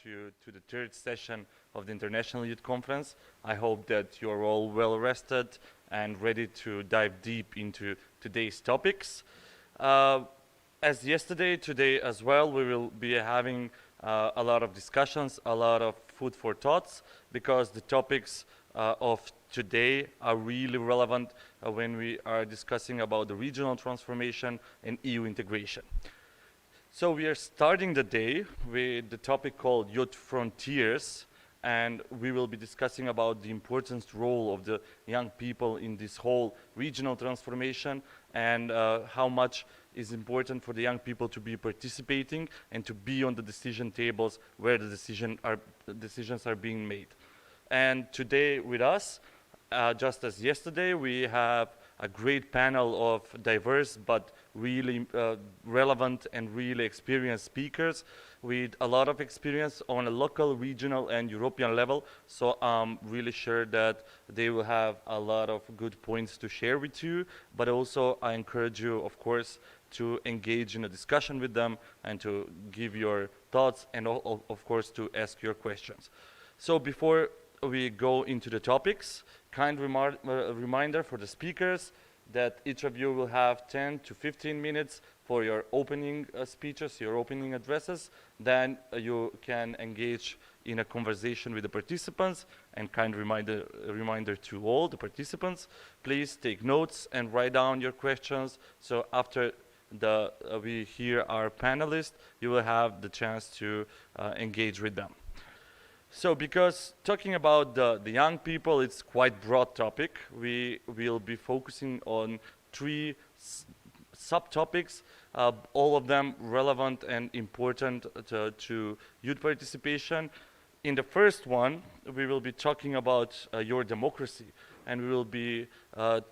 to the third session of the International Youth Conference. I hope that you're all well rested and ready to dive deep into today's topics. Uh, as yesterday, today as well, we will be having a lot of discussions, a lot of food for thoughts, because the topics of today are really relevant when we are discussing about the regional transformation and EU integration. So we are starting the day with the topic called Youth Frontiers, and we will be discussing about the important role of the young people in this whole regional transformation and how much is important for the young people to be participating and to be on the decision tables where the decisions are being made. And today with us, just as yesterday, we have a great panel of diverse but really relevant and really experienced speakers with a lot of experience on a local, regional, and European level. So I'm really sure that they will have a lot of good points to share with you. But also, I encourage you, of course, to engage in a discussion with them and to give your thoughts and, of course, to ask your questions. So before we go into the topics, reminder for the speakers that each of you will have 10 to 15 minutes for your opening speeches, your opening addresses. Then you can engage in a conversation with the participants. And reminder to all the participants, please take notes and write down your questions. So after we hear our panelists, you will have the chance to engage with them. So because talking about the young people, it's quite broad topic. We will be focusing on three subtopics, all of them relevant and important to youth participation. In the first one, we will be talking about your democracy, and we will be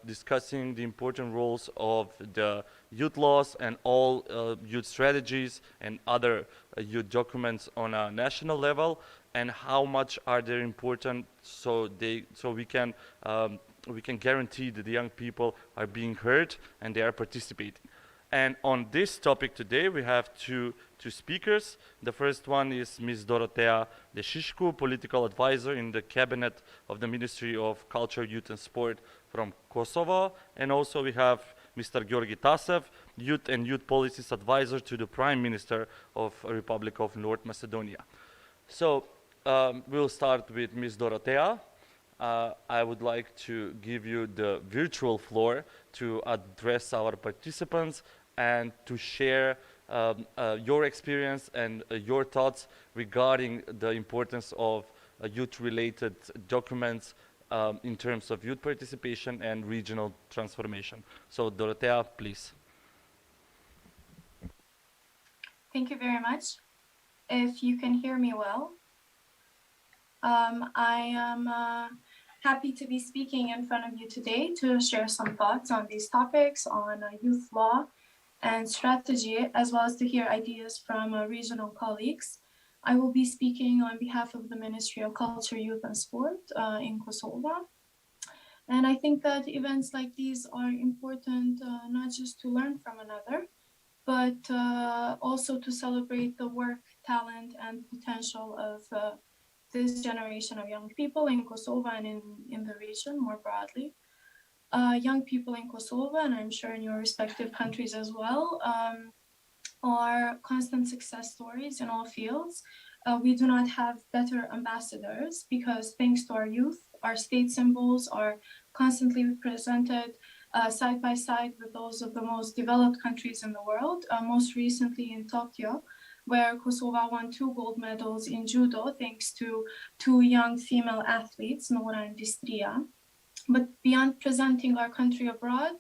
discussing the important roles of the youth laws and all youth strategies and other youth documents on a national level, and how much are they important so we can guarantee that the young people are being heard and they are participating. And on this topic today, we have two speakers. The first one is Ms. Dorotea Deșișcu, political advisor in the cabinet of the Ministry of Culture, Youth and Sport from Kosovo. And also we have Mr. Gheorghe Tasev, youth and youth policies advisor to the Prime Minister of Republic of North Macedonia. So we'll start with Ms. Dorotea. I would like to give you the virtual floor to address our participants and to share your experience and your thoughts regarding the importance of youth-related documents in terms of youth participation and regional transformation. So Dorotea, please. Thank you very much. If you can hear me well. I am happy to be speaking in front of you today to share some thoughts on these topics, on youth law and strategy, as well as to hear ideas from regional colleagues. I will be speaking on behalf of the Ministry of Culture, Youth and Sport in Kosovo. And I think that events like these are important not just to learn from another, but also to celebrate the work, talent, and potential of this generation of young people in Kosovo and in the region more broadly. Young people in Kosovo, and I'm sure in your respective countries as well, are constant success stories in all fields. We do not have better ambassadors because thanks to our youth, our state symbols are constantly presented side by side with those of the most developed countries in the world, most recently in Tokyo, where Kosovo won 2 gold medals in judo thanks to 2 young female athletes, Nora and Distria. But beyond presenting our country abroad,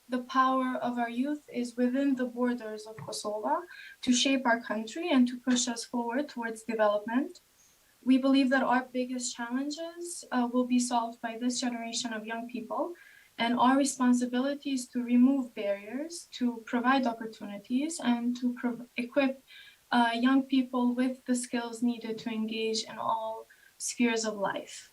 the power of our youth is within the borders of Kosovo to shape our country and to push us forward towards development. We believe that our biggest challenges will be solved by this generation of young people, and our responsibility is to remove barriers, to provide opportunities, and to equip young people with the skills needed to engage in all spheres of life.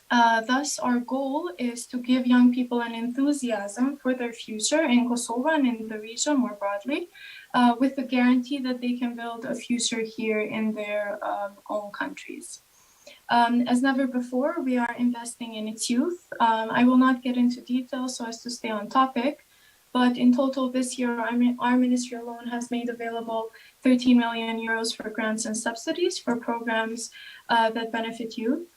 Thus, our goal is to give young people an enthusiasm for their future in Kosovo and in the region more broadly, with the guarantee that they can build a future here in their own countries. As never before, we are investing in its youth. I will not get into details so as to stay on topic, but in total this year, our ministry alone has made available 13 million euros for grants and subsidies for programs that benefit youth.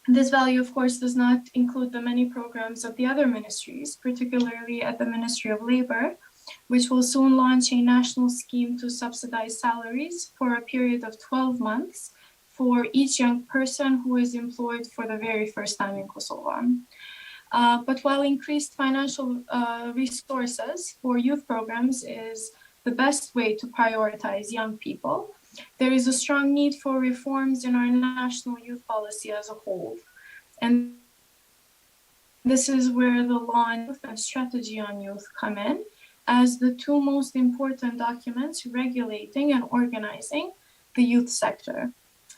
This value, of course, does not include the many programs of the other ministries, particularly at the Ministry of Labor, which will soon launch a national scheme to subsidize salaries for a period of 12 months for each young person who is employed for the very first time in Kosovo. But while increased financial resources for youth programs is the best way to prioritize young people, there is a strong need for reforms in our national youth policy as a whole. And this is where the law on youth and strategy on youth come in as the two most important documents regulating and organizing the youth sector.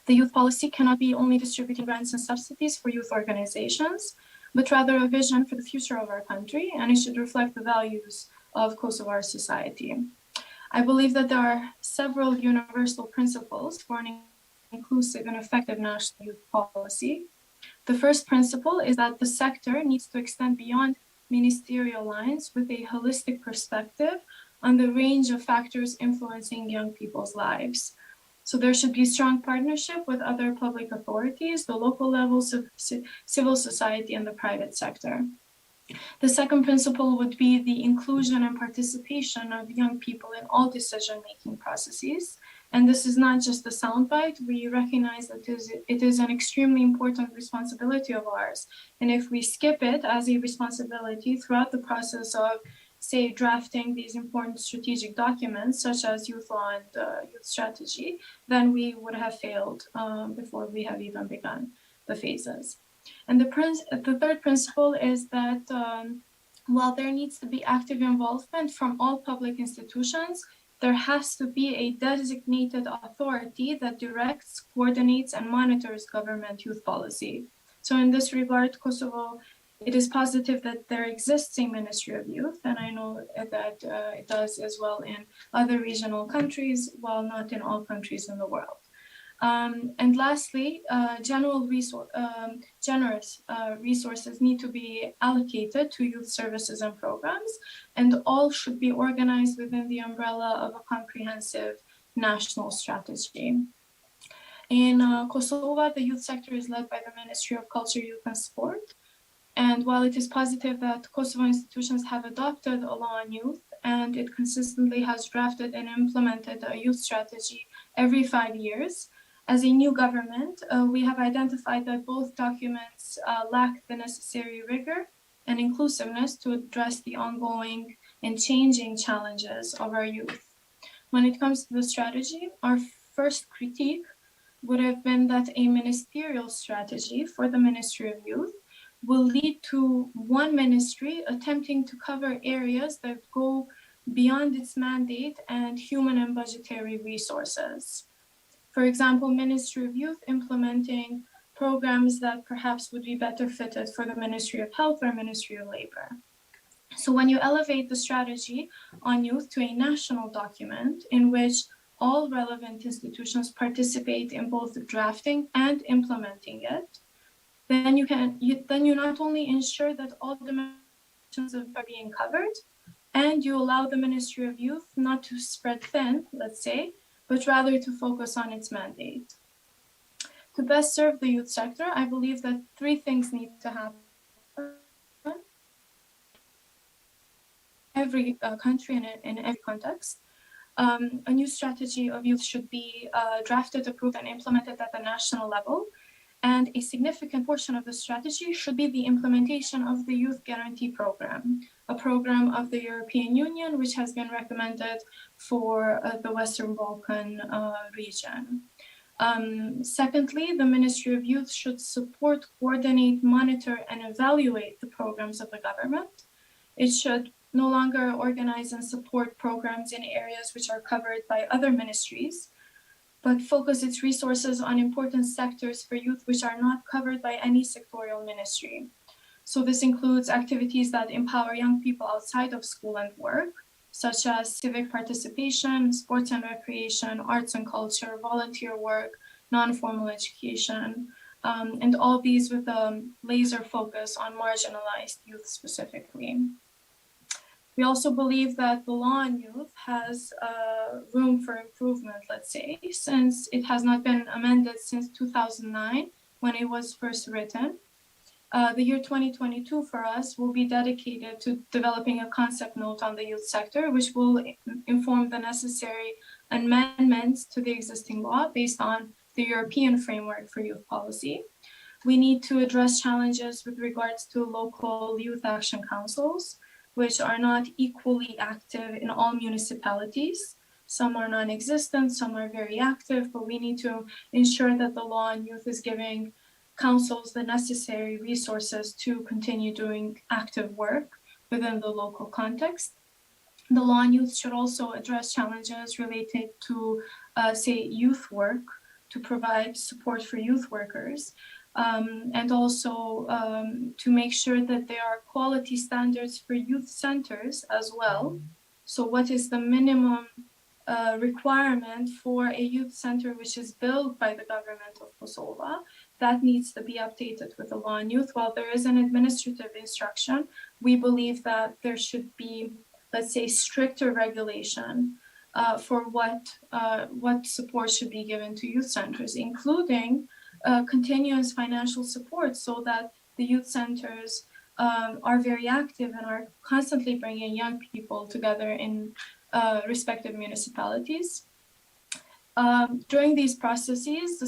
The youth policy cannot be only distributing grants and subsidies for youth organizations, but rather a vision for the future of our country, and it should reflect the values of Kosovar society. I believe that there are several universal principles for an inclusive and effective national youth policy. The first principle is that the sector needs to extend beyond ministerial lines with a holistic perspective on the range of factors influencing young people's lives. So there should be strong partnership with other public authorities, the local levels of civil society, and the private sector. The second principle would be the inclusion and participation of young people in all decision-making processes. And this is not just a soundbite. We recognize that it is an extremely important responsibility of ours. And if we skip it as a responsibility throughout the process of, say, drafting these important strategic documents, such as youth law and youth strategy, then we would have failed before we have even begun the phases. And the third principle is that while there needs to be active involvement from all public institutions, there has to be a designated authority that directs, coordinates, and monitors government youth policy. So in this regard, Kosovo, it is positive that there exists a Ministry of Youth, and I know that it does as well in other regional countries, while not in all countries in the world. And lastly, generous resources need to be allocated to youth services and programs, and all should be organized within the umbrella of a comprehensive national strategy. In Kosovo, the youth sector is led by the Ministry of Culture, Youth and Sport. And while it is positive that Kosovo institutions have adopted a law on youth, and it consistently has drafted and implemented a youth strategy every 5 years, as a new government, we have identified that both documents lack the necessary rigor and inclusiveness to address the ongoing and changing challenges of our youth. When it comes to the strategy, our first critique would have been that a ministerial strategy for the Ministry of Youth will lead to one ministry attempting to cover areas that go beyond its mandate and human and budgetary resources. For example, Ministry of Youth implementing programs that perhaps would be better fitted for the Ministry of Health or Ministry of Labor. So when you elevate the strategy on youth to a national document in which all relevant institutions participate in both drafting and implementing it, then you not only ensure that all dimensions are being covered, and you allow the Ministry of Youth not to spread thin, let's say, but rather to focus on its mandate. To best serve the youth sector, I believe that 3 things need to happen. Every country and in every context. A new strategy of youth should be drafted, approved, and implemented at the national level. And a significant portion of the strategy should be the implementation of the Youth Guarantee Program, a program of the European Union, which has been recommended for the Western Balkan region. Secondly, the Ministry of Youth should support, coordinate, monitor, and evaluate the programs of the government. It should no longer organize and support programs in areas which are covered by other ministries, but focus its resources on important sectors for youth which are not covered by any sectorial ministry. So this includes activities that empower young people outside of school and work, such as civic participation, sports and recreation, arts and culture, volunteer work, non-formal education, and all these with a laser focus on marginalized youth specifically. We also believe that the law on youth has room for improvement, let's say, since it has not been amended since 2009 when it was first written. The year 2022 for us will be dedicated to developing a concept note on the youth sector, which will inform the necessary amendments to the existing law based on the European framework for youth policy. We need to address challenges with regards to local youth action councils, which are not equally active in all municipalities. Some are non-existent, some are very active, but we need to ensure that the law on youth is giving councils the necessary resources to continue doing active work within the local context. The law on youth should also address challenges related to, say, youth work, to provide support for youth workers, and also to make sure that there are quality standards for youth centers as well. So what is the minimum requirement for a youth center which is built by the government of Kosovo? That needs to be updated with the law on youth. While there is an administrative instruction, we believe that there should be, let's say, stricter regulation for what support should be given to youth centers, including continuous financial support, so that the youth centers are very active and are constantly bringing young people together in respective municipalities. During these processes, the